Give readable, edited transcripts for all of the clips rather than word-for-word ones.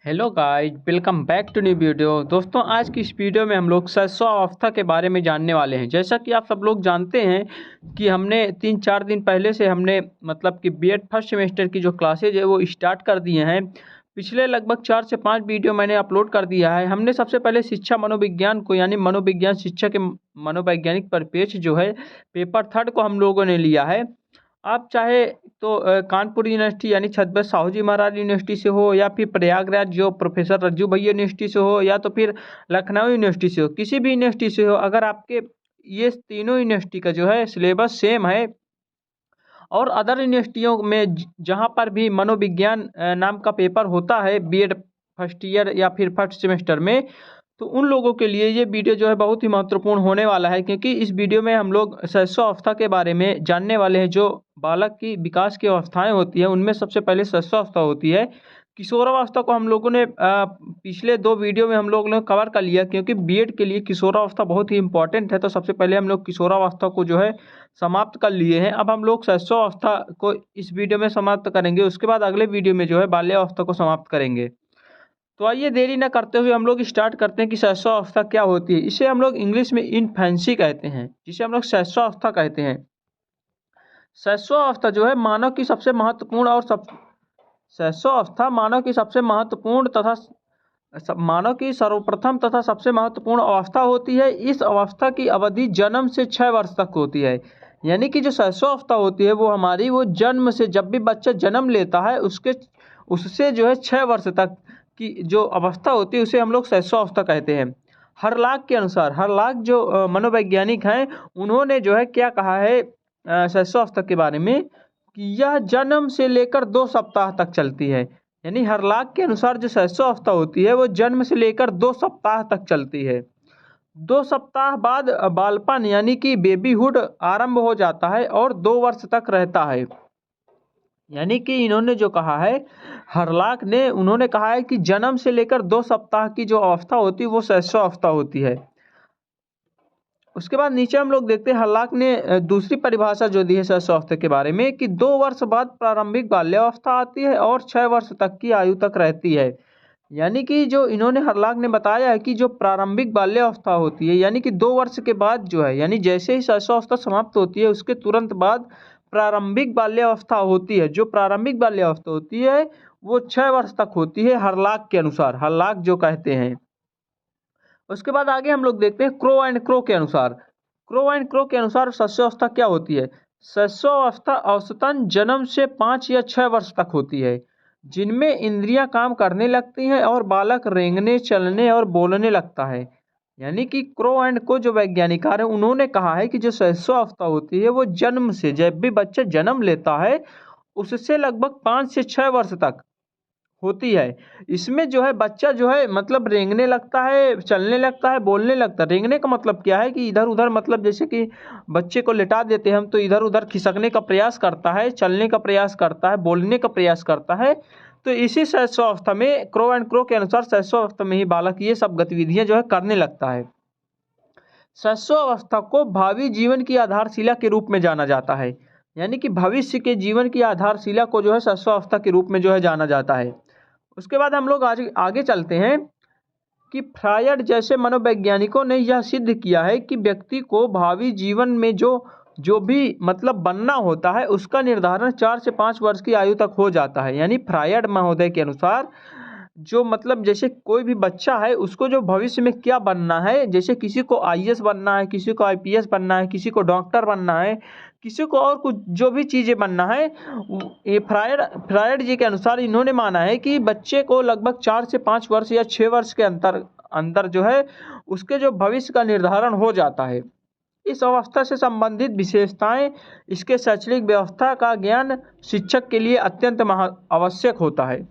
Hello guys, welcome back to new video. दोस्तों, आज की इस वीडियो में हम लोग सरसों अवस्था के बारे में जानने वाले हैं। जैसा कि आप सब लोग जानते हैं कि हमने 3-4 दिन पहले से हमने मतलब कि बीएड फर्स्ट सेमेस्टर की जो क्लासेज है वो स्टार्ट कर दिए हैं। पिछले लगभग 4 से 5 वीडियो मैंने अपलोड कर दिया है। हमने सबसे पहले शिक्षा मनोविज्ञान को यानी मनोविज्ञान शिक्षा के मनोवैज्ञानिक परिपेक्ष जो है पेपर थर्ड को हम लोगों ने लिया है। आप चाहे तो कानपुर यूनिवर्सिटी यानी छत्रपति साहू जी महाराज यूनिवर्सिटी से हो, या फिर प्रयागराज जो प्रोफेसर रज्जू भैया यूनिवर्सिटी से हो, या तो फिर लखनऊ यूनिवर्सिटी से हो, किसी भी यूनिवर्सिटी से हो, अगर आपके ये तीनों यूनिवर्सिटी का जो है सिलेबस सेम है और अदर यूनिवर्सिटियों में जहाँ पर भी मनोविज्ञान नाम का पेपर होता है बीएड फर्स्ट ईयर या फिर फर्स्ट सेमेस्टर में, तो उन लोगों के लिए ये वीडियो जो है बहुत ही महत्वपूर्ण होने वाला है, क्योंकि इस वीडियो में हम लोग शैशव अवस्था के बारे में जानने वाले हैं। जो बालक की विकास की अवस्थाएं होती हैं उनमें सबसे पहले शैशव अवस्था होती है। किशोरावस्था को हम लोगों ने पिछले 2 वीडियो में हम लोगों ने कवर कर लिया, क्योंकि बीएड के लिए किशोरावस्था बहुत ही इंपॉर्टेंट है। तो सबसे पहले हम लोग किशोरावस्था को जो है समाप्त कर लिए हैं। अब हम लोग शैशव अवस्था को इस वीडियो में समाप्त करेंगे। उसके बाद अगले वीडियो में जो है बाल्यावस्था को समाप्त करेंगे। तो आइए देरी न करते हुए हम लोग स्टार्ट करते हैं कि शैशव अवस्था क्या होती है। इसे हम लोग इंग्लिश में इन्फेंसी कहते हैं, जिसे हम लोग शैशव अवस्था कहते हैं। शैशव अवस्था जो है मानव की सबसे महत्वपूर्ण और शैशव अवस्था मानव की सबसे महत्वपूर्ण तथा मानव की सर्वप्रथम तथा सबसे महत्वपूर्ण अवस्था होती है। इस अवस्था की अवधि जन्म से 6 वर्ष तक होती है। यानी कि जो शैशव अवस्था होती है वो हमारी वो जन्म से, जब भी बच्चा जन्म लेता है उससे जो है 6 वर्ष तक की जो अवस्था होती है उसे हम लोग शैशव अवस्था कहते हैं। हरलाक के अनुसार, हरलाक जो मनोवैज्ञानिक हैं, उन्होंने जो है क्या कहा है शैशव अवस्था के बारे में कि यह जन्म से लेकर 2 सप्ताह तक चलती है। यानी हरलाक के अनुसार जो शैशव अवस्था होती है वो जन्म से लेकर 2 सप्ताह तक चलती है। 2 सप्ताह बाद बालपन यानी कि बेबीहुड आरंभ हो जाता है और 2 वर्ष तक रहता है। यानी कि इन्होंने जो कहा है, हरलाक ने उन्होंने कहा है कि जन्म से लेकर 2 सप्ताह की जो अवस्था होती है वो शैशव अवस्था होती है। उसके बाद नीचे हम लोग देखते हैं हरलाक ने दूसरी परिभाषा जो दी है शैशव अवस्था के बारे में कि 2 वर्ष बाद प्रारंभिक बाल्यावस्था आती है और 6 वर्ष तक की आयु तक रहती है। यानी कि जो इन्होंने हरलाक ने बताया है कि जो प्रारंभिक बाल्यावस्था होती है यानी कि 2 वर्ष के बाद जो है, यानी जैसे ही शैशव अवस्था समाप्त होती है उसके तुरंत बाद प्रारंभिक बाल्यावस्था होती है। जो प्रारंभिक बाल्यावस्था होती है वो 6 वर्ष तक होती है हरलाक के अनुसार, हरलाक जो कहते हैं। उसके बाद आगे हम लोग देखते हैं क्रो एंड क्रो के अनुसार। क्रो एंड क्रो के अनुसार शैशव अवस्था क्या होती है। शैशव अवस्था औसतन जन्म से 5 या 6 वर्ष तक होती है, जिनमें इंद्रियां काम करने लगती हैं और बालक रेंगने, चलने और बोलने लगता है। यानी कि क्रो एंड को जो वैज्ञानिकार है उन्होंने कहा है कि जो शैशव अवस्था होती है वो जन्म से, जब भी बच्चा जन्म लेता है उससे लगभग 5 से 6 वर्ष तक होती है। इसमें जो है बच्चा जो है मतलब रेंगने लगता है, चलने लगता है, बोलने लगता है। रेंगने का मतलब क्या है कि इधर उधर, मतलब जैसे कि बच्चे को लिटा देते हैं हम तो इधर उधर खिसकने का प्रयास करता है, चलने का प्रयास करता है, बोलने का प्रयास करता है। तो इसी शैशव अवस्था में, क्रो एंड क्रो के अनुसार शैशव अवस्था में ही बालक ये सब गतिविधियां जो है करने लगता है। शैशव अवस्था को भावी जीवन की आधारशिला के रूप में जाना जाता है। यानी कि भविष्य के जीवन की आधारशिला को जो है शैशव अवस्था के रूप में जो है जाना जाता है। उसके बाद हम लोग आज आगे चलते हैं कि फ्रायड जैसे मनोवैज्ञानिकों ने यह सिद्ध किया है कि व्यक्ति को भावी जीवन में जो जो भी मतलब बनना होता है उसका निर्धारण 4 से 5 वर्ष की आयु तक हो जाता है। यानी फ्रायड महोदय के अनुसार जो मतलब जैसे कोई भी बच्चा है उसको जो भविष्य में क्या बनना है, जैसे किसी को आईएएस बनना है, किसी को आईपीएस बनना है, किसी को डॉक्टर बनना है, किसी को और कुछ जो भी चीज़ें बनना है, ये फ्रायड जी के अनुसार इन्होंने माना है कि बच्चे को लगभग 4 से 5 वर्ष या 6 वर्ष के अंतर अंदर जो है उसके जो भविष्य का निर्धारण हो जाता है। इस अवस्था से संबंधित विशेषताएं, इसके शैक्षणिक व्यवस्था का ज्ञान शिक्षक के लिए अत्यंत आवश्यक होता है।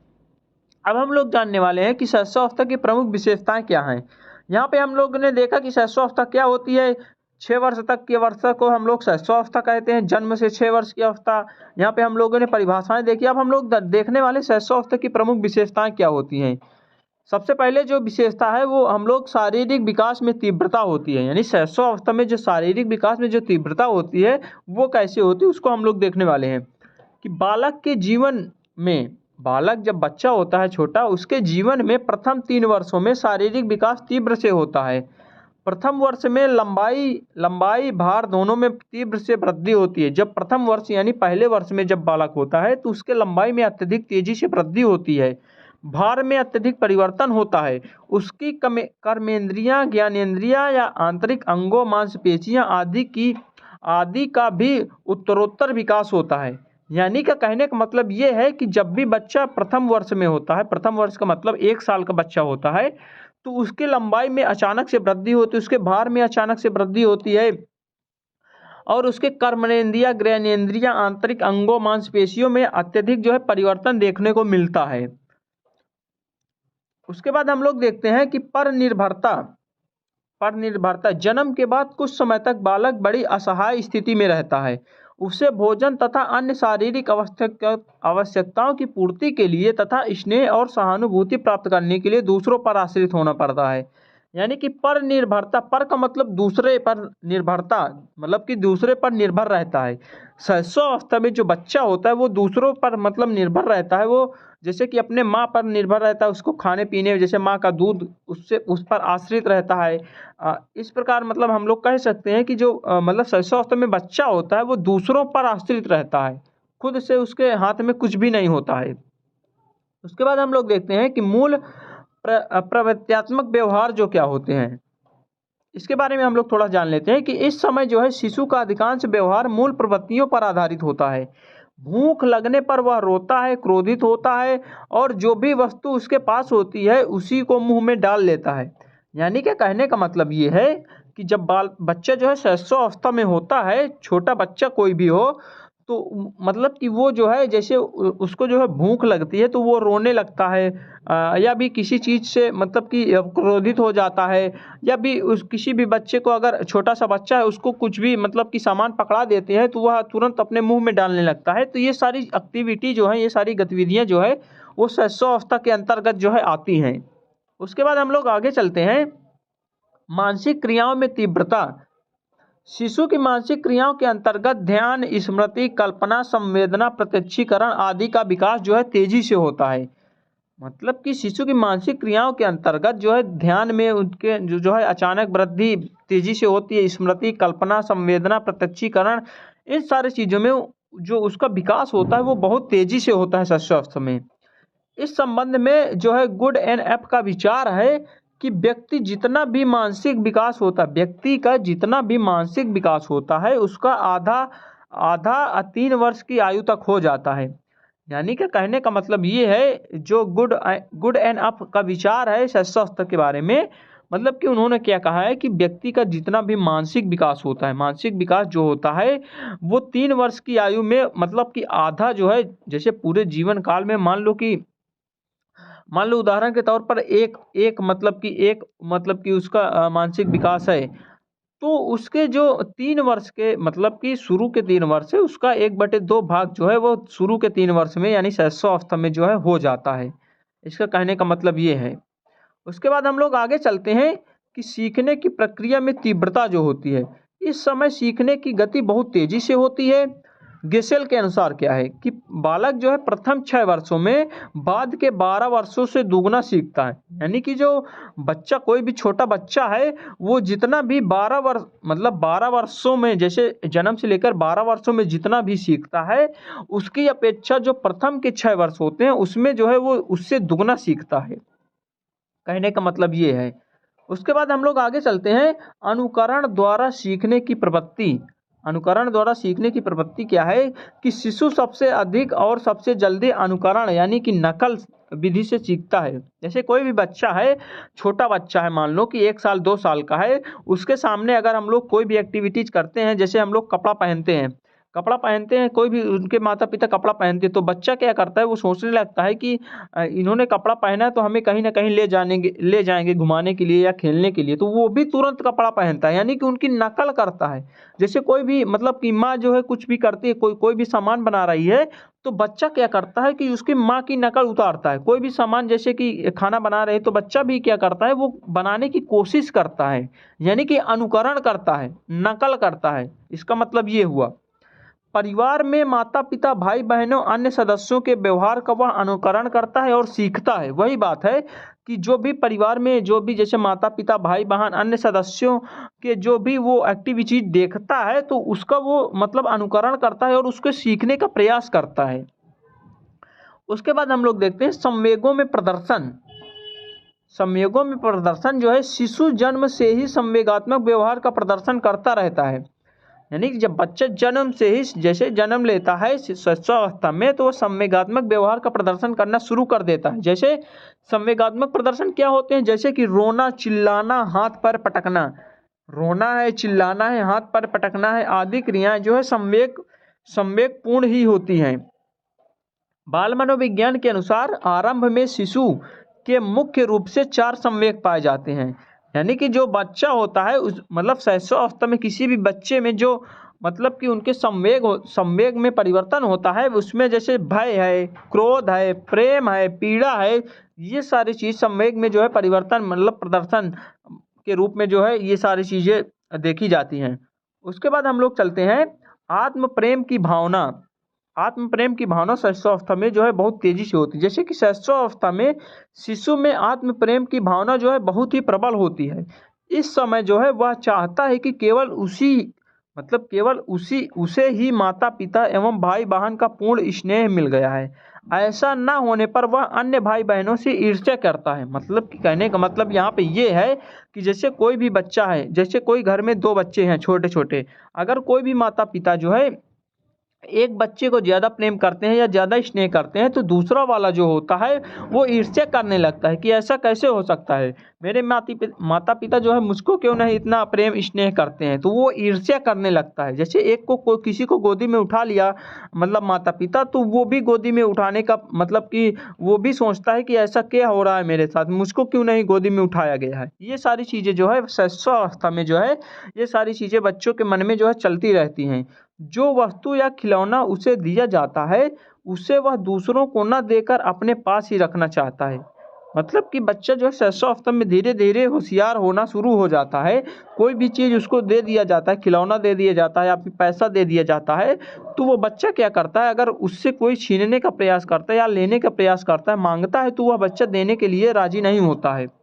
अब हम लोग जानने वाले हैं कि शैशव अवस्था की प्रमुख विशेषताएं क्या हैं। यहाँ पे हम लोग ने देखा कि शैशव अवस्था क्या होती है। 6 वर्ष तक की अवस्था को हम लोग शैशव अवस्था कहते हैं, जन्म से 6 वर्ष की अवस्था। यहाँ पे हम लोगों ने परिभाषाएं देखी। अब हम लोग देखने वाले शैशव अवस्था की प्रमुख विशेषताएं क्या होती हैं। सबसे पहले जो विशेषता है वो हम लोग शारीरिक विकास में तीव्रता होती है। यानी शैशव अवस्था में जो शारीरिक विकास में जो तीव्रता होती है वो कैसे होती है उसको हम लोग देखने वाले हैं कि बालक के जीवन में बालक जब बच्चा होता है छोटा, उसके जीवन में प्रथम 3 वर्षों में शारीरिक विकास तीव्र से होता है। प्रथम वर्ष में लंबाई भार दोनों में तीव्र से वृद्धि होती है। जब प्रथम वर्ष यानी पहले वर्ष में जब बालक होता है तो उसके लंबाई में अत्यधिक तेजी से वृद्धि होती है, भार में अत्यधिक परिवर्तन होता है, उसकी कर्मेंद्रियां, ज्ञानेंद्रियां या आंतरिक अंगों, मांसपेशियां आदि का भी उत्तरोत्तर विकास होता है। यानी कि कहने का मतलब ये है कि जब भी बच्चा प्रथम वर्ष में होता है, प्रथम वर्ष का मतलब 1 साल का बच्चा होता है, तो उसके लंबाई में अचानक से वृद्धि होती है, उसके भार में अचानक से वृद्धि होती है और उसके कर्मेंद्रियां, ज्ञानेंद्रियां, आंतरिक अंगों, मांसपेशियों में अत्यधिक जो है परिवर्तन देखने को मिलता है। उसके बाद हम लोग देखते हैं कि पर निर्भरता जन्म के बाद कुछ समय तक बालक बड़ी असहाय स्थिति में रहता है। उसे भोजन तथा अन्य शारीरिक आवश्यकताओं की पूर्ति के लिए तथा स्नेह और सहानुभूति प्राप्त करने के लिए दूसरों पर आश्रित होना पड़ता है। यानी कि पर निर्भरता, पर का मतलब दूसरे पर निर्भरता, मतलब कि दूसरे पर निर्भर रहता है। शैशवावस्था में जो बच्चा होता है वो दूसरों पर मतलब निर्भर रहता है। वो जैसे कि अपने माँ पर निर्भर रहता है, उसको खाने पीने, जैसे माँ का दूध उससे उस पर आश्रित रहता है। इस प्रकार मतलब हम लोग कह सकते हैं कि जो मतलब शैशवावस्था में बच्चा होता है वो दूसरों पर आश्रित रहता है, खुद से उसके हाथ में कुछ भी नहीं होता है। उसके बाद हम लोग देखते हैं कि मूल प्रवृत्त्यात्मक व्यवहार जो क्या होते हैं, इसके बारे में हम लोग थोड़ा जान लेते हैं कि इस समय जो है शिशु का अधिकांश व्यवहार मूल प्रवृत्तियों पर आधारित होता है। भूख लगने पर वह रोता है, क्रोधित होता है और जो भी वस्तु उसके पास होती है उसी को मुंह में डाल लेता है। यानी कि कहने का मतलब ये है कि जब बच्चा जो है शैशवावस्था में होता है, छोटा बच्चा कोई भी हो, तो मतलब कि वो जो है जैसे उसको जो है भूख लगती है तो वो रोने लगता है, या भी किसी चीज़ से मतलब कि क्रोधित हो जाता है, या भी उस किसी भी बच्चे को, अगर छोटा सा बच्चा है उसको कुछ भी मतलब कि सामान पकड़ा देते हैं तो वह तुरंत अपने मुंह में डालने लगता है। तो ये सारी एक्टिविटी जो है, ये सारी गतिविधियाँ जो है वो शैशवावस्था के अंतर्गत जो है आती हैं। उसके बाद हम लोग आगे चलते हैं, मानसिक क्रियाओं में तीव्रता। शिशु की मानसिक क्रियाओं के अंतर्गत ध्यान, स्मृति, कल्पना, संवेदना, प्रत्यक्षीकरण आदि का विकास जो है तेजी से होता है। मतलब कि शिशु की मानसिक क्रियाओं के अंतर्गत जो है ध्यान में उनके जो है अचानक वृद्धि तेजी से होती है, स्मृति, कल्पना, संवेदना, प्रत्यक्षीकरण, इन सारी चीज़ों में जो उसका विकास होता है वो बहुत तेजी से होता है शैशवावस्था में। इस संबंध में जो है गुड एंड एफ का विचार है कि व्यक्ति का जितना भी मानसिक विकास होता है उसका आधा 3 वर्ष की आयु तक हो जाता है। यानी कि कहने का मतलब ये है, जो गुड एंड अप का विचार है शैशवावस्था के बारे में, मतलब कि उन्होंने क्या कहा है कि व्यक्ति का जितना भी मानसिक विकास होता है, मानसिक विकास जो होता है वो 3 वर्ष की आयु में मतलब कि आधा जो है, जैसे पूरे जीवन काल में मान लो उदाहरण के तौर पर एक मतलब कि उसका मानसिक विकास है, तो उसके जो 3 वर्ष के मतलब कि शुरू के 3 वर्ष है उसका 1/2 भाग जो है वो शुरू के 3 वर्ष में यानी शैशवावस्था में जो है हो जाता है। इसका कहने का मतलब ये है। उसके बाद हम लोग आगे चलते हैं कि सीखने की प्रक्रिया में तीव्रता जो होती है, इस समय सीखने की गति बहुत तेजी से होती है। गेसेल के अनुसार क्या है कि बालक जो है प्रथम 6 वर्षों में बाद के 12 वर्षों से दुगना सीखता है। यानी कि जो बच्चा, कोई भी छोटा बच्चा है, वो जितना भी 12 वर्षों में, जैसे जन्म से लेकर 12 वर्षों में जितना भी सीखता है उसकी अपेक्षा जो प्रथम के 6 वर्ष होते हैं उसमें जो है वो उससे दुगना सीखता है। कहने का मतलब ये है। उसके बाद हम लोग आगे चलते हैं, अनुकरण द्वारा सीखने की प्रवृत्ति। अनुकरण द्वारा सीखने की प्रवृत्ति क्या है कि शिशु सबसे अधिक और सबसे जल्दी अनुकरण यानी कि नकल विधि से सीखता है। जैसे कोई भी बच्चा है, छोटा बच्चा है, मान लो कि 1 साल 2 साल का है, उसके सामने अगर हम लोग कोई भी एक्टिविटीज करते हैं, जैसे हम लोग कपड़ा पहनते हैं, कोई भी उनके माता पिता कपड़ा पहनते हैं, तो बच्चा क्या करता है, वो सोचने लगता है कि इन्होंने कपड़ा पहना है तो हमें कहीं ना कहीं ले जाएंगे घुमाने के लिए या खेलने के लिए, तो वो भी तुरंत कपड़ा पहनता है, यानी कि उनकी नकल करता है। जैसे कोई भी मतलब कि माँ जो है कुछ भी करती है, कोई भी सामान बना रही है, तो बच्चा क्या करता है कि उसकी माँ की नकल उतारता है। कोई भी सामान, जैसे कि खाना बना रहे तो बच्चा भी क्या करता है, वो बनाने की कोशिश करता है, यानी कि अनुकरण करता है, नकल करता है। इसका मतलब ये हुआ। परिवार में माता पिता भाई बहनों अन्य सदस्यों के व्यवहार का वह अनुकरण करता है और सीखता है। वही बात है कि जो भी परिवार में जो भी जैसे माता पिता भाई बहन अन्य सदस्यों के जो भी वो एक्टिविटी देखता है तो उसका वो मतलब अनुकरण करता है और उसके सीखने का प्रयास करता है। उसके बाद हम लोग देखते हैं संवेगों में प्रदर्शन। संवेगों में प्रदर्शन जो है, शिशु जन्म से ही संवेगात्मक व्यवहार का प्रदर्शन करता रहता है। यानी कि जब बच्चा जन्म से ही जैसे जन्म लेता है शिशुअवस्था में तो वो संवेगात्मक व्यवहार का प्रदर्शन करना शुरू कर देता है। जैसे संवेगात्मक प्रदर्शन क्या होते हैं, जैसे कि रोना, चिल्लाना, हाथ पैर पटकना। रोना है, चिल्लाना है, हाथ पैर पटकना है आदि क्रियाएं जो है संवेग पूर्ण ही होती हैं। बाल मनोविज्ञान के अनुसार आरंभ में शिशु के मुख्य रूप से 4 संवेग पाए जाते हैं। यानी कि जो बच्चा होता है उस मतलब शैशवावस्था में किसी भी बच्चे में जो मतलब कि उनके संवेग में परिवर्तन होता है, उसमें जैसे भय है, क्रोध है, प्रेम है, पीड़ा है, ये सारी चीज़ संवेग में जो है परिवर्तन मतलब प्रदर्शन के रूप में जो है ये सारी चीज़ें देखी जाती हैं। उसके बाद हम लोग चलते हैं आत्म प्रेम की भावना। आत्म प्रेम की भावना शैशवावस्था में जो है बहुत तेजी से होती है। जैसे कि शैशवावस्था में शिशु में आत्म प्रेम की भावना जो है बहुत ही प्रबल होती है। इस समय जो है वह चाहता है कि केवल उसे ही माता पिता एवं भाई बहन का पूर्ण स्नेह मिल गया है। ऐसा ना होने पर वह अन्य भाई बहनों से ईर्ष्या करता है। मतलब कि कहने का मतलब यहाँ पे ये है कि जैसे कोई भी बच्चा है, जैसे कोई घर में 2 बच्चे हैं छोटे छोटे, अगर कोई भी माता पिता जो है एक बच्चे को ज़्यादा प्रेम करते हैं या ज़्यादा स्नेह करते हैं तो दूसरा वाला जो होता है वो ईर्ष्या करने लगता है कि ऐसा कैसे हो सकता है, मेरे माता पिता जो है मुझको क्यों नहीं इतना प्रेम स्नेह करते हैं, तो वो ईर्ष्या करने लगता है। जैसे एक को किसी को गोदी में उठा लिया मतलब माता पिता, तो वो भी गोदी में उठाने का मतलब कि वो भी सोचता है कि ऐसा क्या हो रहा है मेरे साथ, मुझको क्यों नहीं गोदी में उठाया गया है। ये सारी चीज़ें जो है शैशवावस्था में जो है ये सारी चीज़ें बच्चों के मन में जो है चलती रहती हैं। जो वस्तु या खिलौना उसे दिया जाता है उसे वह दूसरों को न देकर अपने पास ही रखना चाहता है। मतलब कि बच्चा जो है शैशवावस्था में धीरे धीरे होशियार होना शुरू हो जाता है। कोई भी चीज़ उसको दे दिया जाता है, खिलौना दे दिया जाता है या फिर पैसा दे दिया जाता है, तो वो बच्चा क्या करता है, अगर उससे कोई छीनने का प्रयास करता है या लेने का प्रयास करता है, मांगता है, तो वह बच्चा देने के लिए राजी नहीं होता है।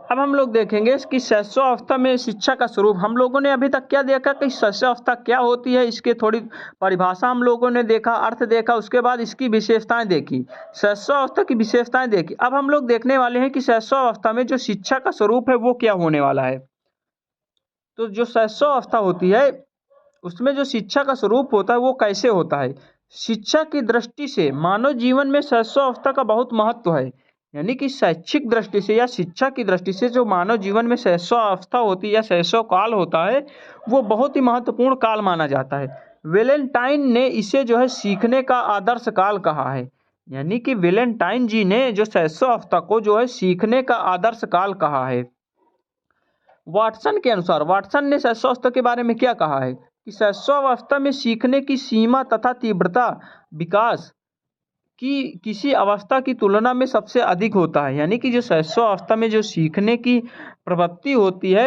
अब हम लोग देखेंगे कि शैशवावस्था में शिक्षा का स्वरूप। हम लोगों ने अभी तक क्या देखा कि शैशवावस्था क्या होती है, इसके थोड़ी परिभाषा हम लोगों ने देखा, अर्थ देखा, उसके बाद इसकी विशेषताएं देखी, शैशवावस्था की विशेषताएं देखी। अब हम लोग देखने वाले हैं कि शैशवावस्था में जो शिक्षा का स्वरूप है वो क्या होने वाला है। तो जो शैशवावस्था होती है उसमें जो शिक्षा का स्वरूप होता है वो कैसे होता है। शिक्षा की दृष्टि से मानव जीवन में शैशवावस्था का बहुत महत्व है। यानी कि शैक्षिक दृष्टि से या शिक्षा की दृष्टि से जो मानव जीवन में शैशवावस्था होती है या शैशव काल होता है वो बहुत ही महत्वपूर्ण काल माना जाता है। वेलेंटाइन ने इसे जो है सीखने का आदर्श काल कहा है। यानी कि वेलेंटाइन जी ने जो शैशवावस्था को जो है सीखने का आदर्श काल कहा है। वाटसन के अनुसार, वाटसन ने शैशवावस्था के बारे में क्या कहा है कि शैशवावस्था में सीखने की सीमा तथा तीव्रता विकास की किसी अवस्था की तुलना में सबसे अधिक होता है। यानी कि जो शैशवावस्था में जो सीखने की प्रवृत्ति होती है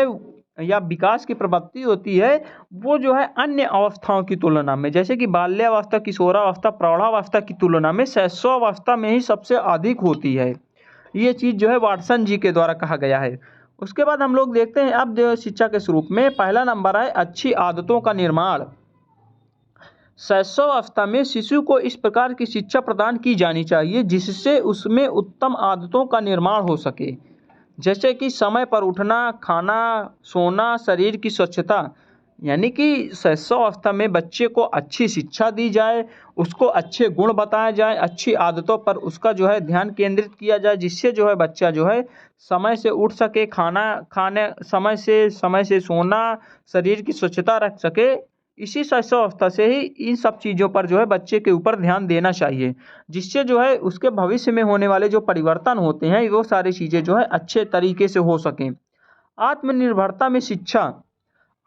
या विकास की प्रवृत्ति होती है वो जो है अन्य अवस्थाओं की तुलना में, जैसे कि बाल्यावस्था, किशोरावस्था, प्रौढ़ावस्था की तुलना में शैशवावस्था में ही सबसे अधिक होती है। ये चीज़ जो है वाटसन जी के द्वारा कहा गया है। उसके बाद हम लोग देखते हैं अब जो शिक्षा के स्वरूप में पहला नंबर है अच्छी आदतों का निर्माण। शैशवावस्था में शिशु को इस प्रकार की शिक्षा प्रदान की जानी चाहिए जिससे उसमें उत्तम आदतों का निर्माण हो सके, जैसे कि समय पर उठना, खाना, सोना, शरीर की स्वच्छता। यानी कि शैशवावस्था में बच्चे को अच्छी शिक्षा दी जाए, उसको अच्छे गुण बताए जाए, अच्छी आदतों पर उसका जो है ध्यान केंद्रित किया जाए जिससे जो है बच्चा जो है समय से उठ सके, खाना खाने समय से सोना, शरीर की स्वच्छता रख सके। इसी शैशवावस्था से ही इन सब चीज़ों पर जो है बच्चे के ऊपर ध्यान देना चाहिए जिससे जो है उसके भविष्य में होने वाले जो परिवर्तन होते हैं वो सारी चीज़ें जो है अच्छे तरीके से हो सकें। आत्मनिर्भरता में शिक्षा।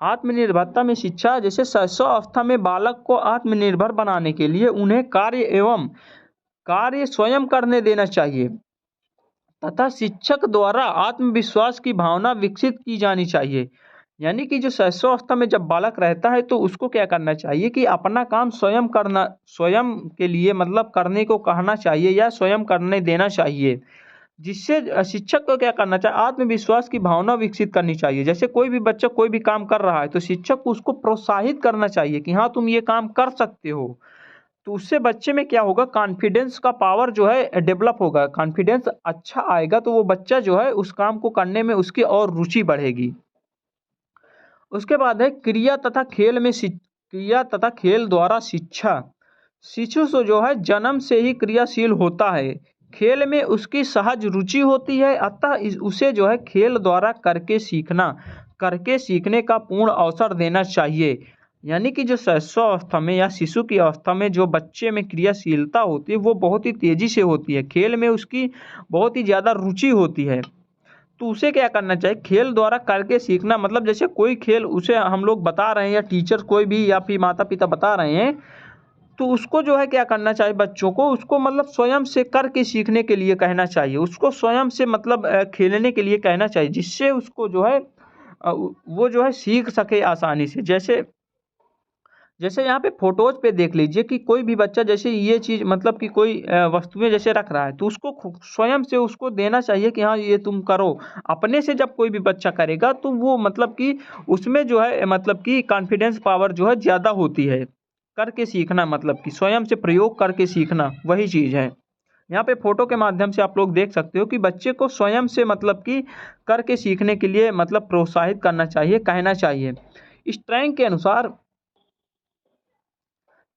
आत्मनिर्भरता में शिक्षा जैसे शैशवावस्था में बालक को आत्मनिर्भर बनाने के लिए उन्हें कार्य स्वयं करने देना चाहिए तथा शिक्षक द्वारा आत्मविश्वास की भावना विकसित की जानी चाहिए। यानी कि जो शैशवावस्था में जब बालक रहता है तो उसको क्या करना चाहिए कि अपना काम स्वयं के लिए मतलब करने को कहना चाहिए या स्वयं करने देना चाहिए। जिससे शिक्षक को क्या करना चाहिए, आत्मविश्वास की भावना विकसित करनी चाहिए। जैसे कोई भी बच्चा कोई भी काम कर रहा है तो शिक्षक को उसको प्रोत्साहित करना चाहिए कि हाँ तुम ये काम कर सकते हो। तो उससे बच्चे में क्या होगा, कॉन्फिडेंस का पावर जो है डेवलप होगा, कॉन्फिडेंस अच्छा आएगा तो वो बच्चा जो है उस काम को करने में उसकी और रुचि बढ़ेगी। उसके बाद है क्रिया तथा खेल द्वारा शिक्षा। शिशु से जो है जन्म से ही क्रियाशील होता है, खेल में उसकी सहज रुचि होती है, अतः उसे जो है खेल द्वारा करके सीखने का पूर्ण अवसर देना चाहिए। यानी कि जो शैशवावस्था में या शिशु की अवस्था में जो बच्चे में क्रियाशीलता होती है वो बहुत ही तेजी से होती है, खेल में उसकी बहुत ही ज़्यादा रुचि होती है। तो उसे क्या करना चाहिए, खेल द्वारा करके सीखना, मतलब जैसे कोई खेल उसे हम लोग बता रहे हैं या टीचर कोई भी या फिर माता पिता बता रहे हैं तो उसको जो है क्या करना चाहिए, बच्चों को उसको मतलब स्वयं से करके सीखने के लिए कहना चाहिए, उसको स्वयं से मतलब खेलने के लिए कहना चाहिए, जिससे उसको जो है वो जो है सीख सके आसानी से। जैसे जैसे यहाँ पे फोटोज पे देख लीजिए कि कोई भी बच्चा जैसे ये चीज़ मतलब कि कोई वस्तुएं जैसे रख रहा है तो उसको स्वयं से उसको देना चाहिए कि हाँ ये तुम करो। अपने से जब कोई भी बच्चा करेगा तो वो मतलब कि उसमें जो है मतलब कि कॉन्फिडेंस पावर जो है ज़्यादा होती है। करके सीखना मतलब कि स्वयं से प्रयोग करके सीखना वही चीज़ है। यहाँ पे फोटो के माध्यम से आप लोग देख सकते हो कि बच्चे को स्वयं से मतलब कि करके सीखने के लिए मतलब प्रोत्साहित करना चाहिए, कहना चाहिए। स्ट्रैंग के अनुसार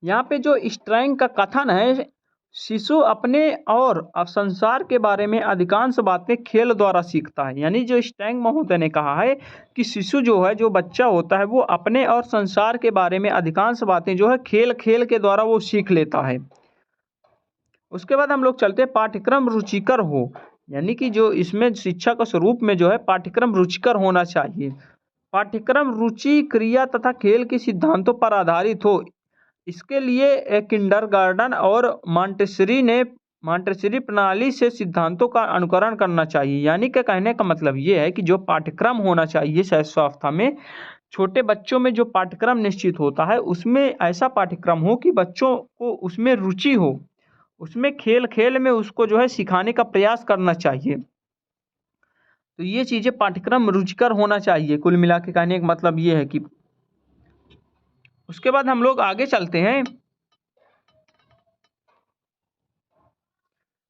यहाँ पे जो स्ट्रैंग का कथन है, शिशु अपने और संसार के बारे में अधिकांश बातें खेल द्वारा सीखता है। यानी जो स्ट्रैंग महोदय ने कहा है कि शिशु जो है, जो बच्चा होता है वो अपने और संसार के बारे में अधिकांश बातें जो है खेल खेल के द्वारा वो सीख लेता है। उसके बाद हम लोग चलते हैं पाठ्यक्रम रुचिकर हो। यानी कि जो इसमें शिक्षा का स्वरूप में जो है पाठ्यक्रम रुचिकर होना चाहिए। पाठ्यक्रम रुचि, क्रिया तथा खेल के सिद्धांतों पर आधारित हो। इसके लिए किंडरगार्टन और मॉन्टेसरी प्रणाली से सिद्धांतों का अनुकरण करना चाहिए। यानी कि कहने का मतलब ये है कि जो पाठ्यक्रम होना चाहिए शैशवावस्था में, छोटे बच्चों में जो पाठ्यक्रम निश्चित होता है उसमें ऐसा पाठ्यक्रम हो कि बच्चों को उसमें रुचि हो, उसमें खेल खेल में उसको जो है सिखाने का प्रयास करना चाहिए। तो ये चीज़ें पाठ्यक्रम रुचिकर होना चाहिए। कुल मिला के कहने का मतलब ये है कि उसके बाद हम लोग आगे चलते हैं।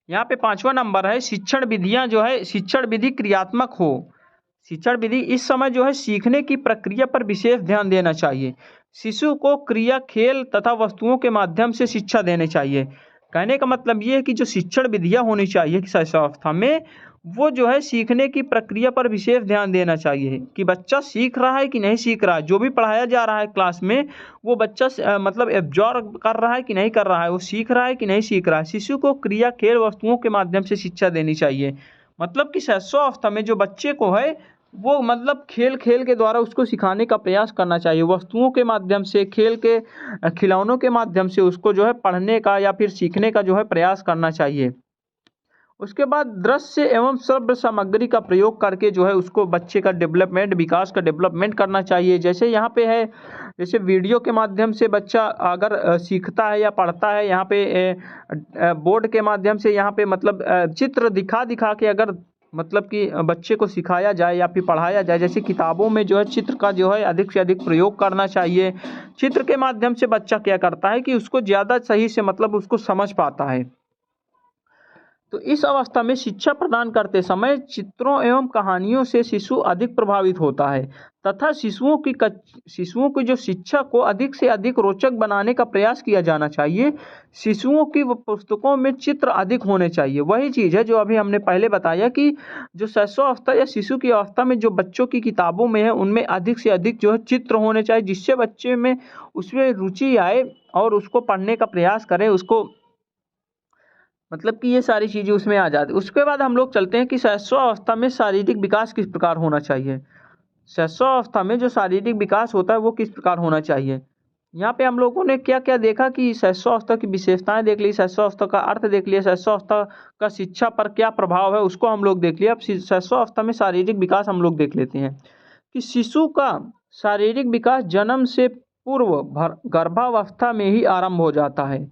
यहाँ पे 5वां नंबर है शिक्षण विधियाँ जो है, शिक्षण विधि क्रियात्मक हो। शिक्षण विधि इस समय जो है सीखने की प्रक्रिया पर विशेष ध्यान देना चाहिए। शिशु को क्रिया, खेल तथा वस्तुओं के माध्यम से शिक्षा देनी चाहिए। कहने का मतलब ये है कि जो शिक्षण विधियाँ होनी चाहिए शैशवावस्था में, वो जो है सीखने की प्रक्रिया पर विशेष ध्यान देना चाहिए कि बच्चा सीख रहा है कि नहीं सीख रहा है, जो भी पढ़ाया जा रहा है क्लास में वो बच्चा मतलब एब्जॉर्ब कर रहा है कि नहीं कर रहा है, वो सीख रहा है कि नहीं सीख रहा है। शिशु को क्रिया, खेल, वस्तुओं के माध्यम से शिक्षा देनी चाहिए। मतलब कि शैशवावस्था में जो बच्चे को है वो मतलब खेल खेल के द्वारा उसको सिखाने का प्रयास करना चाहिए, वस्तुओं के माध्यम से, खेल के खिलौनों के माध्यम से उसको जो है पढ़ने का या फिर सीखने का जो है प्रयास करना चाहिए। उसके बाद दृश्य एवं श्रव्य सामग्री का प्रयोग करके जो है उसको बच्चे का डेवलपमेंट, विकास का डेवलपमेंट करना चाहिए। जैसे यहाँ पे है, जैसे वीडियो के माध्यम से बच्चा अगर सीखता है या पढ़ता है, यहाँ पे बोर्ड के माध्यम से यहाँ पे मतलब चित्र दिखा दिखा के अगर मतलब कि बच्चे को सिखाया जाए या फिर पढ़ाया जाए, जैसे किताबों में जो है चित्र का जो है अधिक से अधिक प्रयोग करना चाहिए। चित्र के माध्यम से बच्चा क्या करता है कि उसको ज़्यादा सही से मतलब उसको समझ पाता है। तो इस अवस्था में शिक्षा प्रदान करते समय चित्रों एवं कहानियों से शिशु अधिक प्रभावित होता है तथा शिशुओं की जो शिक्षा को अधिक से अधिक रोचक बनाने का प्रयास किया जाना चाहिए। शिशुओं की पुस्तकों में चित्र अधिक होने चाहिए। वही चीज़ है जो अभी हमने पहले बताया कि जो शैशवावस्था या शिशु की अवस्था में जो बच्चों की किताबों में है उनमें अधिक से अधिक जो है चित्र होने चाहिए, जिससे बच्चे में उसमें रुचि आए और उसको पढ़ने का प्रयास करें, उसको मतलब कि ये सारी चीज़ें उसमें आ जाती। उसके बाद हम लोग चलते हैं कि शैशवावस्था में शारीरिक विकास किस प्रकार होना चाहिए। शैशवावस्था में जो शारीरिक विकास होता है वो किस प्रकार होना चाहिए। यहाँ पे हम लोगों ने क्या क्या देखा कि शैशवावस्था की विशेषताएं देख ली, शैशवावस्था का अर्थ देख लिया, शैशवावस्था का शिक्षा पर क्या प्रभाव है उसको हम लोग देख लिया। अब शैशवावस्था में शारीरिक विकास हम लोग देख लेते हैं। कि शिशु का शारीरिक विकास जन्म से पूर्व गर्भावस्था में ही आरंभ हो जाता है।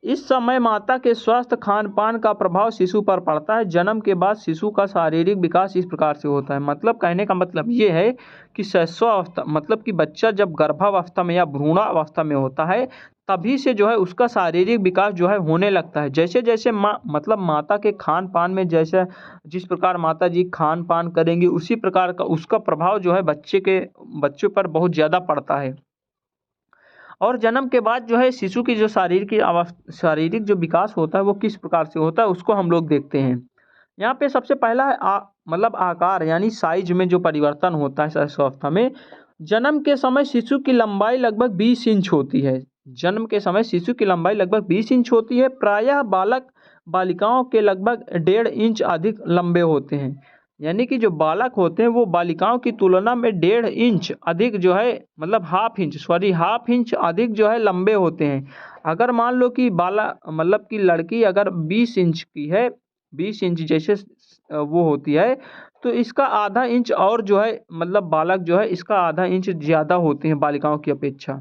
इस समय माता के स्वास्थ्य, खान पान का प्रभाव शिशु पर पड़ता है। जन्म के बाद शिशु का शारीरिक विकास इस प्रकार से होता है। मतलब कहने का मतलब ये है कि शैशवावस्था मतलब कि बच्चा जब गर्भावस्था में या भ्रूणावस्था में होता है तभी से जो है उसका शारीरिक विकास जो है होने लगता है। जैसे जैसे माता के खान पान में जैसे जिस प्रकार माता जी खान पान करेंगी उसी प्रकार का उसका प्रभाव जो है बच्चे पर बहुत ज़्यादा पड़ता है। और जन्म के बाद जो है शिशु की जो शारीरिक जो विकास होता है वो किस प्रकार से होता है उसको हम लोग देखते हैं। यहाँ पे सबसे पहला है मतलब आकार यानी साइज में जो परिवर्तन होता है शैशवावस्था में। जन्म के समय शिशु की लंबाई लगभग 20 इंच होती है। जन्म के समय शिशु की लंबाई लगभग 20 इंच होती है। प्रायः बालक बालिकाओं के लगभग 1.5 इंच अधिक लंबे होते हैं। यानी कि जो बालक होते हैं वो बालिकाओं की तुलना में 1.5 इंच अधिक जो है मतलब हाफ इंच अधिक जो है लंबे होते हैं। अगर मान लो कि मतलब कि लड़की अगर 20 इंच की है, 20 इंच जैसे वो होती है तो इसका आधा इंच और जो है मतलब बालक जो है इसका आधा इंच ज़्यादा होते हैं बालिकाओं की अपेक्षा।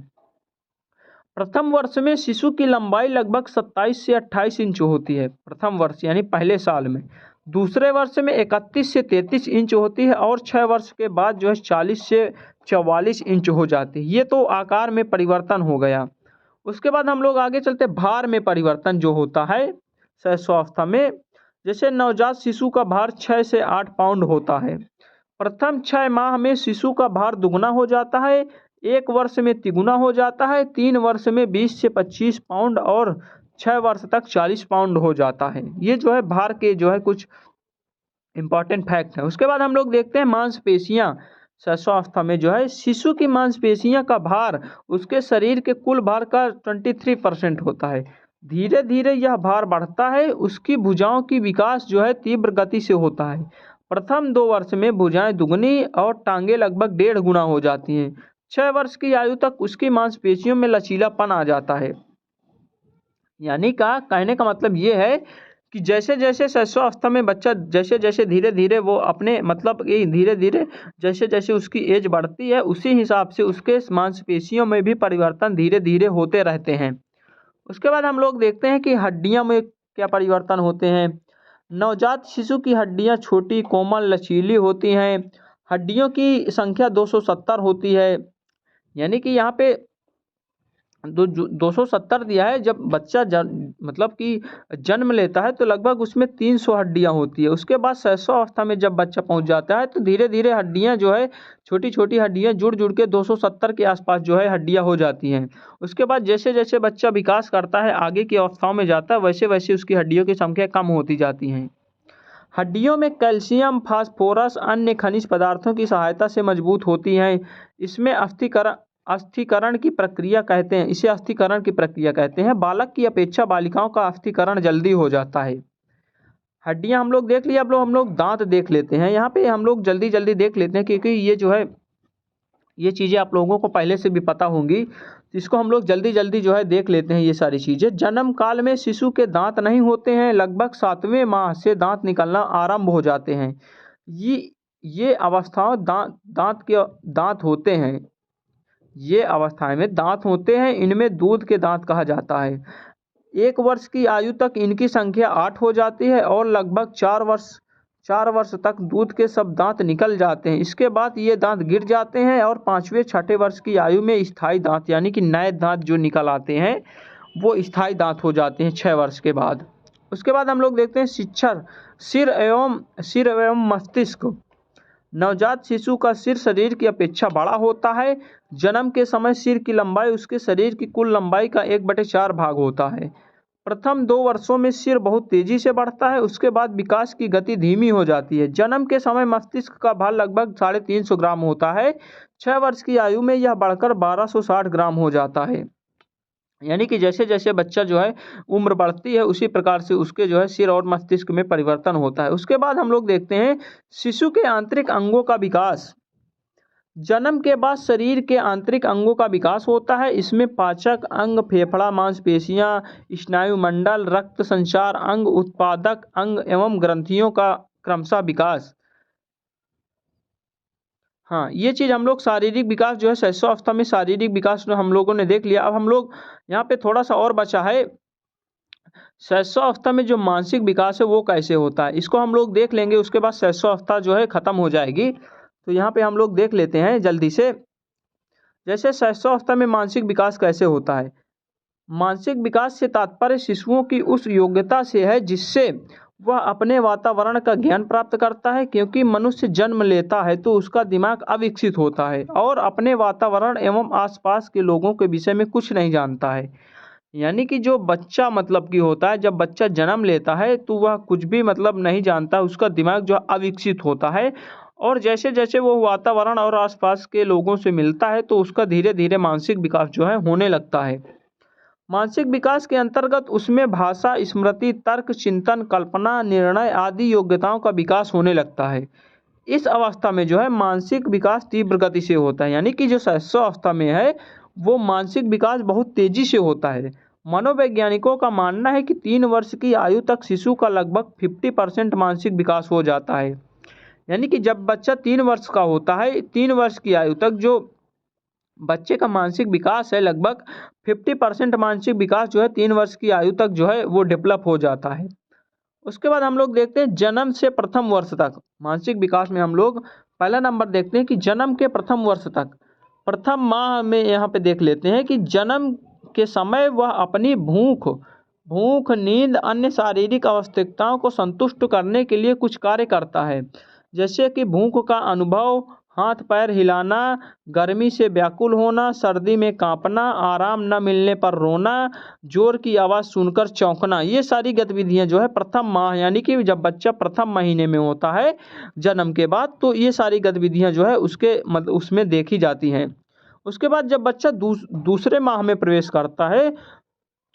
प्रथम वर्ष में शिशु की लंबाई लगभग 27 से 28 इंच होती है। प्रथम वर्ष यानी पहले साल में। दूसरे वर्ष में 31 से 33 इंच होती है और 6 वर्ष के बाद जो है 40 से 44 इंच हो जाती है। ये तो आकार में परिवर्तन हो गया। उसके बाद हम लोग आगे चलते भार में परिवर्तन जो होता है शैशवावस्था में। जैसे नवजात शिशु का भार 6 से 8 पाउंड होता है। प्रथम 6 माह में शिशु का भार दुगना हो जाता है। 1 वर्ष में तिगुना हो जाता है। 3 वर्ष में 20 से 25 पाउंड और 6 वर्ष तक 40 पाउंड हो जाता है। ये जो है भार के जो है कुछ इंपॉर्टेंट फैक्ट है। उसके बाद हम लोग देखते हैं मांसपेशियां। शैशवावस्था में जो है शिशु की मांसपेशियां का भार उसके शरीर के कुल भार का 23% होता है। धीरे धीरे यह भार बढ़ता है। उसकी भुजाओं की विकास जो है तीव्र गति से होता है। प्रथम 2 वर्ष में भुजाएं दुगनी और टांगे लगभग 1.5 गुना हो जाती हैं। 6 वर्ष की आयु तक उसकी मांसपेशियों में लचीलापन आ जाता है। यानी का कहने का मतलब ये है कि जैसे जैसे शैशवावस्था में बच्चा जैसे जैसे धीरे धीरे वो अपने मतलब कि धीरे धीरे जैसे जैसे उसकी एज बढ़ती है उसी हिसाब से उसके मांसपेशियों में भी परिवर्तन धीरे धीरे होते रहते हैं। उसके बाद हम लोग देखते हैं कि हड्डियों में क्या परिवर्तन होते हैं। नवजात शिशु की हड्डियां छोटी, कोमल, लचीली होती हैं। हड्डियों की संख्या 270 होती है। यानी कि यहाँ पे 270 दिया है। जब बच्चा मतलब कि जन्म लेता है तो लगभग उसमें 300 हड्डियां होती है। उसके बाद शैशवावस्था में जब बच्चा पहुंच जाता है तो धीरे धीरे हड्डियां जो है छोटी छोटी हड्डियां जुड़ जुड़ के 270 के आसपास जो है हड्डियां हो जाती हैं। उसके बाद जैसे जैसे बच्चा विकास करता है आगे की अवस्थाओं में जाता है वैसे वैसे उसकी हड्डियों की संख्या कम होती जाती हैं। हड्डियों में कैल्शियम, फास्फोरस, अन्य खनिज पदार्थों की सहायता से मजबूत होती हैं। इसमें अस्थिकरण की प्रक्रिया कहते हैं। इसे अस्थिकरण की प्रक्रिया कहते हैं। बालक की अपेक्षा बालिकाओं का अस्थिकरण जल्दी हो जाता है। हड्डियां हम लोग देख लिया। अब हम लोग दांत देख लेते हैं। यहाँ पे हम लोग जल्दी जल्दी देख लेते हैं क्योंकि ये जो है ये चीज़ें आप लोगों को पहले से भी पता होंगी। इसको हम लोग जल्दी जल्दी जो है देख लेते हैं ये सारी चीज़ें। जन्म काल में शिशु के दांत नहीं होते हैं। लगभग 7वें माह से दांत निकलना आरंभ हो जाते हैं। ये अवस्थाओं दांत होते हैं। ये अवस्थाएं में दांत होते हैं। इनमें दूध के दांत कहा जाता है। 1 वर्ष की आयु तक इनकी संख्या 8 हो जाती है और लगभग 4 वर्ष तक दूध के सब दांत निकल जाते हैं। इसके बाद ये दांत गिर जाते हैं और 5वें 6ठे वर्ष की आयु में स्थायी दांत यानी कि नए दांत जो निकल आते हैं वो स्थायी दांत हो जाते हैं 6 वर्ष के बाद। उसके बाद हम लोग देखते हैं सिर एवं मस्तिष्क। नवजात शिशु का सिर शरीर की अपेक्षा बड़ा होता है। जन्म के समय सिर की लंबाई उसके शरीर की कुल लंबाई का 1/4 भाग होता है। प्रथम 2 वर्षों में सिर बहुत तेजी से बढ़ता है। उसके बाद विकास की गति धीमी हो जाती है। जन्म के समय मस्तिष्क का भार लगभग 350 ग्राम होता है। 6 वर्ष की आयु में यह बढ़कर 1260 ग्राम हो जाता है। यानी कि जैसे जैसे बच्चा जो है उम्र बढ़ती है उसी प्रकार से उसके जो है सिर और मस्तिष्क में परिवर्तन होता है। उसके बाद हम लोग देखते हैं शिशु के आंतरिक अंगों का विकास। जन्म के बाद शरीर के आंतरिक अंगों का विकास होता है। इसमें पाचक अंग, फेफड़ा, मांसपेशियां, स्नायुमंडल, रक्त संचार अंग, उत्पादक अंग एवं ग्रंथियों का क्रमशः विकास हाँ, ये चीज़ हम लोग शारीरिक विकास जो है शैशवावस्था में शारीरिक विकास जो हम लोगों ने देख लिया। अब हम लोग यहाँ पे थोड़ा-सा और बचा है, शैशवावस्था में जो मानसिक विकास है वो कैसे होता है, इसको हम लोग देख लेंगे, उसके बाद शैशवावस्था जो है ख़त्म हो जाएगी। तो यहाँ पे हम लोग देख लेते हैं जल्दी से, जैसे शैशवावस्था में मानसिक विकास कैसे होता है। मानसिक विकास से तात्पर्य शिशुओं की उस योग्यता से है जिससे वह अपने वातावरण का ज्ञान प्राप्त करता है, क्योंकि मनुष्य जन्म लेता है तो उसका दिमाग अविकसित होता है और अपने वातावरण एवं आसपास के लोगों के विषय में कुछ नहीं जानता है। यानी कि जो बच्चा मतलब कि होता है, जब बच्चा जन्म लेता है तो वह कुछ भी मतलब नहीं जानता, उसका दिमाग जो अविकसित होता है और जैसे जैसे वो वातावरण और आसपास के लोगों से मिलता है तो उसका धीरे धीरे मानसिक विकास जो है होने लगता है। मानसिक विकास के अंतर्गत उसमें भाषा, स्मृति, तर्क, चिंतन, कल्पना, निर्णय आदि योग्यताओं का विकास होने लगता है। इस अवस्था में जो है मानसिक विकास तीव्र गति से होता है, यानी कि जो शैशवावस्था में है वो मानसिक विकास बहुत तेजी से होता है। मनोवैज्ञानिकों का मानना है कि 3 वर्ष की आयु तक शिशु का लगभग 50% मानसिक विकास हो जाता है। यानी कि जब बच्चा 3 वर्ष का होता है, 3 वर्ष की आयु तक जो बच्चे का मानसिक विकास है, लगभग 50% मानसिक विकास जो है 3 वर्ष की आयु तक जो है वो डेवलप हो जाता है। उसके बाद हम लोग देखते हैं जन्म से प्रथम वर्ष तक मानसिक विकास में हम लोग पहला नंबर देखते हैं कि जन्म के प्रथम वर्ष तक, प्रथम माह में यहाँ पे देख लेते हैं कि जन्म के समय वह अपनी भूख, नींद, अन्य शारीरिक आवश्यकताओं को संतुष्ट करने के लिए कुछ कार्य करता है, जैसे कि भूख का अनुभव, हाथ पैर हिलाना, गर्मी से व्याकुल होना, सर्दी में कांपना, आराम न मिलने पर रोना, जोर की आवाज़ सुनकर चौंकना। ये सारी गतिविधियां जो है प्रथम माह, यानी कि जब बच्चा प्रथम महीने में होता है जन्म के बाद, तो ये सारी गतिविधियां जो है उसके मतलब उसमें देखी जाती हैं। उसके बाद जब बच्चा दूसरे माह में प्रवेश करता है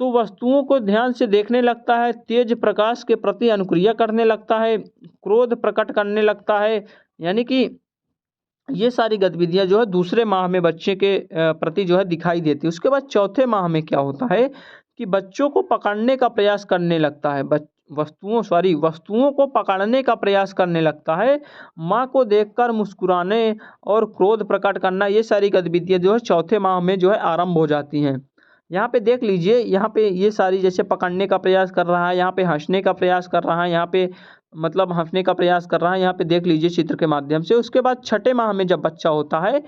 तो वस्तुओं को ध्यान से देखने लगता है, तेज प्रकाश के प्रति अनुक्रिया करने लगता है, क्रोध प्रकट करने लगता है। यानी कि ये सारी गतिविधियां जो है दूसरे माह में बच्चे के प्रति जो है दिखाई देती है। उसके बाद चौथे माह में क्या होता है कि बच्चों को पकड़ने का प्रयास करने लगता है, वस्तुओं को पकड़ने का प्रयास करने लगता है, माँ को देखकर मुस्कुराने और क्रोध प्रकट करना, ये सारी गतिविधियां जो है चौथे माह में जो है आरंभ हो जाती हैं। यहाँ पे देख लीजिए, यहाँ पे ये सारी जैसे पकड़ने का प्रयास कर रहा है, यहाँ पे हंसने का प्रयास कर रहा है, यहाँ पे मतलब हंसने का प्रयास कर रहा है, यहाँ पे देख लीजिए चित्र के माध्यम से। उसके बाद छठे माह में जब बच्चा होता है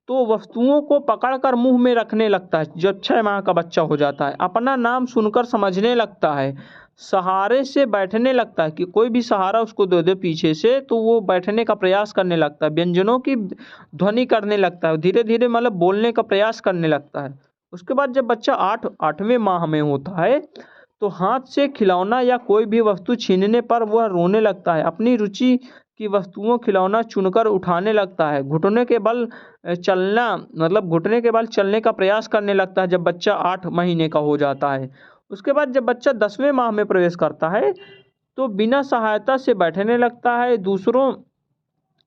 तो वस्तुओं को पकड़कर मुंह में रखने लगता है। जब 6 माह का बच्चा हो जाता है, अपना नाम सुनकर समझने लगता है, सहारे से बैठने लगता है, कि कोई भी सहारा उसको दे दे पीछे से तो वो बैठने का प्रयास करने लगता है, व्यंजनों की ध्वनि करने लगता है, धीरे धीरे मतलब बोलने का प्रयास करने लगता है। उसके बाद जब बच्चा 8वें माह में होता है तो हाथ से खिलौना या कोई भी वस्तु छीनने पर वह रोने लगता है, अपनी रुचि की वस्तुओं खिलौना चुनकर उठाने लगता है, घुटने के बल चलना मतलब घुटने के बल चलने का प्रयास करने लगता है जब बच्चा 8 महीने का हो जाता है। उसके बाद जब बच्चा 10वें माह में प्रवेश करता है तो बिना सहायता से बैठने लगता है, दूसरों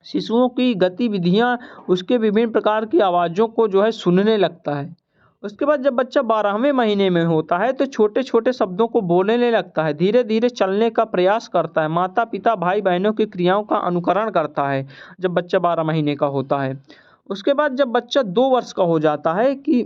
शिशुओं की गतिविधियां, उसके विभिन्न प्रकार की आवाज़ों को जो है सुनने लगता है। उसके बाद जब बच्चा 12वें महीने में होता है तो छोटे छोटे शब्दों को बोलने लगता है, धीरे धीरे चलने का प्रयास करता है, माता पिता भाई बहनों की क्रियाओं का अनुकरण करता है जब बच्चा 12 महीने का होता है। उसके बाद जब बच्चा 2 वर्ष का हो जाता है कि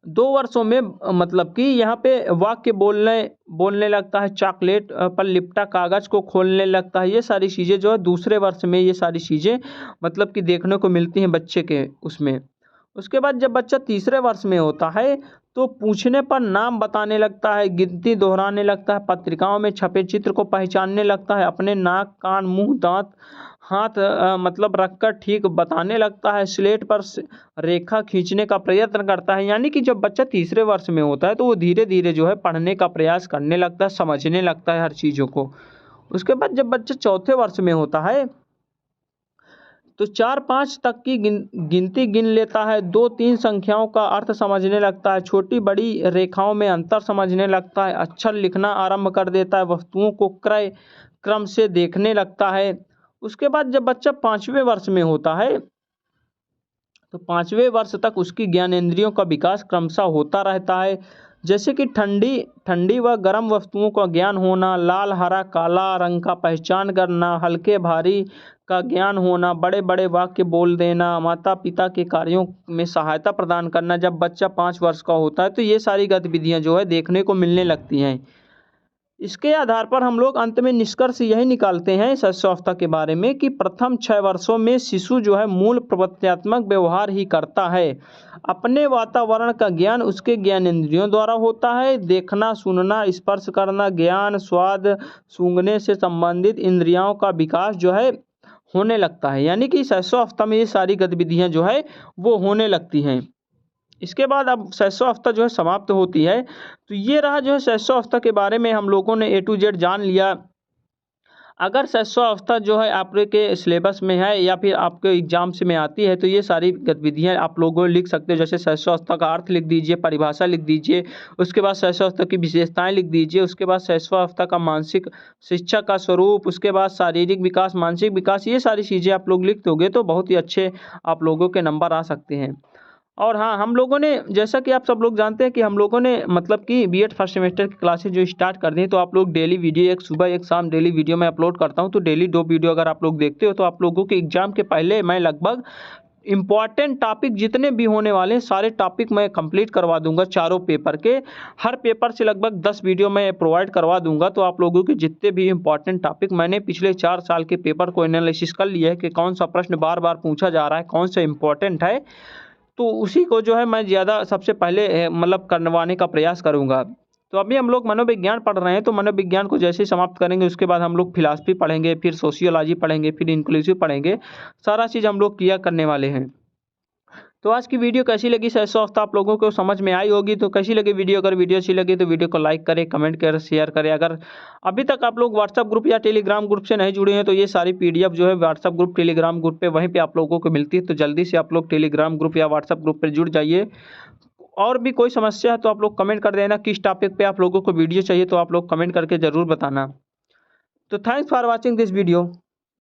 2 वर्षों में मतलब कि यहाँ पे वाक्य बोलने बोलने लगता है, चॉकलेट पर लिपटा कागज को खोलने लगता है, ये सारी चीज़ें जो है दूसरे वर्ष में ये सारी चीज़ें मतलब कि देखने को मिलती हैं बच्चे के उसमें। उसके बाद जब बच्चा तीसरे वर्ष में होता है तो पूछने पर नाम बताने लगता है, गिनती दोहराने लगता है, पत्रिकाओं में छपे चित्र को पहचानने लगता है, अपने नाक, कान, मुंह, दांत, हाथ मतलब रखकर ठीक बताने लगता है, स्लेट पर रेखा खींचने का प्रयत्न करता है। यानी कि जब बच्चा तीसरे वर्ष में होता है तो वो धीरे धीरे जो है पढ़ने का प्रयास करने लगता है, समझने लगता है हर चीज़ों को। उसके बाद जब बच्चा चौथे वर्ष में होता है तो 4-5 तक की गिनती गिन लेता है, 2-3 संख्याओं का अर्थ समझने लगता है, छोटी बड़ी रेखाओं में अंतर समझने लगता है, अक्षर लिखना आरंभ कर देता है, वस्तुओं को क्रम से देखने लगता है। उसके बाद जब बच्चा 5वें वर्ष में होता है तो 5वें वर्ष तक उसकी ज्ञानेंद्रियों का विकास क्रमशः होता रहता है, जैसे कि ठंडी व गर्म वस्तुओं का ज्ञान होना, लाल, हरा, काला रंग का पहचान करना, हल्के भारी का ज्ञान होना, बड़े बड़े वाक्य बोल देना, माता पिता के कार्यों में सहायता प्रदान करना जब बच्चा 5 वर्ष का होता है, तो ये सारी गतिविधियां जो है देखने को मिलने लगती हैं। इसके आधार पर हम लोग अंत में निष्कर्ष यही निकालते हैं शैशवावस्था के बारे में कि प्रथम 6 वर्षों में शिशु जो है मूल प्रवर्तनात्मक व्यवहार ही करता है। अपने वातावरण का ज्ञान उसके ज्ञानेंद्रियों द्वारा होता है। देखना, सुनना, स्पर्श करना, ज्ञान, स्वाद, सूंघने से संबंधित इंद्रियों का विकास जो है होने लगता है। यानी कि शैशवावस्था में ये सारी गतिविधियां जो है वो होने लगती हैं। इसके बाद अब शैशवावस्था जो है समाप्त होती है। तो ये रहा जो है शैशवावस्था के बारे में हम लोगों ने A to Z जान लिया। अगर शैशवावस्था जो है आपके सिलेबस में है या फिर आपके एग्जाम्स में आती है, तो ये सारी गतिविधियां आप लोगों लिख सकते हो। जैसे शैशवावस्था का अर्थ लिख दीजिए, परिभाषा लिख दीजिए, उसके बाद शैशवावस्था की विशेषताएं लिख दीजिए, उसके बाद शैशवावस्था का मानसिक शिक्षा का स्वरूप, उसके बाद शारीरिक विकास, मानसिक विकास, ये सारी चीज़ें आप लोग लिख दोगे तो बहुत ही अच्छे आप लोगों के नंबर आ सकते हैं। और हाँ, हम लोगों ने, जैसा कि आप सब लोग जानते हैं कि हम लोगों ने मतलब कि बीएड फर्स्ट सेमेस्टर की क्लासेज जो स्टार्ट कर दी, तो आप लोग डेली वीडियो, एक सुबह एक शाम डेली वीडियो मैं अपलोड करता हूं। तो डेली 2 वीडियो अगर आप लोग देखते हो तो आप लोगों के एग्जाम के पहले मैं लगभग इम्पॉर्टेंट टॉपिक जितने भी होने वाले हैं सारे टॉपिक मैं कंप्लीट करवा दूंगा। चारों पेपर के, हर पेपर से लगभग 10 वीडियो मैं प्रोवाइड करवा दूंगा। तो आप लोगों के जितने भी इम्पॉर्टेंट टॉपिक, मैंने पिछले 4 साल के पेपर को एनालिसिस कर लिया है कि कौन सा प्रश्न बार बार पूछा जा रहा है, कौन सा इम्पॉर्टेंट है, तो उसी को जो है मैं ज़्यादा सबसे पहले मतलब करवाने का प्रयास करूँगा। तो अभी हम लोग मनोविज्ञान पढ़ रहे हैं, तो मनोविज्ञान को जैसे ही समाप्त करेंगे उसके बाद हम लोग फिलॉसफी पढ़ेंगे, फिर सोशियोलॉजी पढ़ेंगे, फिर इंक्लूसिव पढ़ेंगे। सारा चीज़ हम लोग किया करने वाले हैं। तो आज की वीडियो कैसी लगी शैशवावस्था आप लोगों को समझ में आई होगी। तो कैसी लगी वीडियो, अगर वीडियो अच्छी लगी तो वीडियो को लाइक करें, कमेंट करें, शेयर करें। अगर अभी तक आप लोग व्हाट्सएप ग्रुप या टेलीग्राम ग्रुप से नहीं जुड़े हैं तो ये सारी PDF जो है व्हाट्सएप ग्रुप, टेलीग्राम ग्रुप पे वहीं पे आप लोगों को मिलती है। तो जल्दी से आप लोग टेलीग्राम ग्रुप या व्हाट्सएप ग्रुप पर जुड़ जाइए। और भी कोई समस्या है तो आप लोग कमेंट कर देना, किस टॉपिक पे आप लोगों को वीडियो चाहिए तो आप लोग कमेंट करके ज़रूर बताना। तो thanks for watching this video.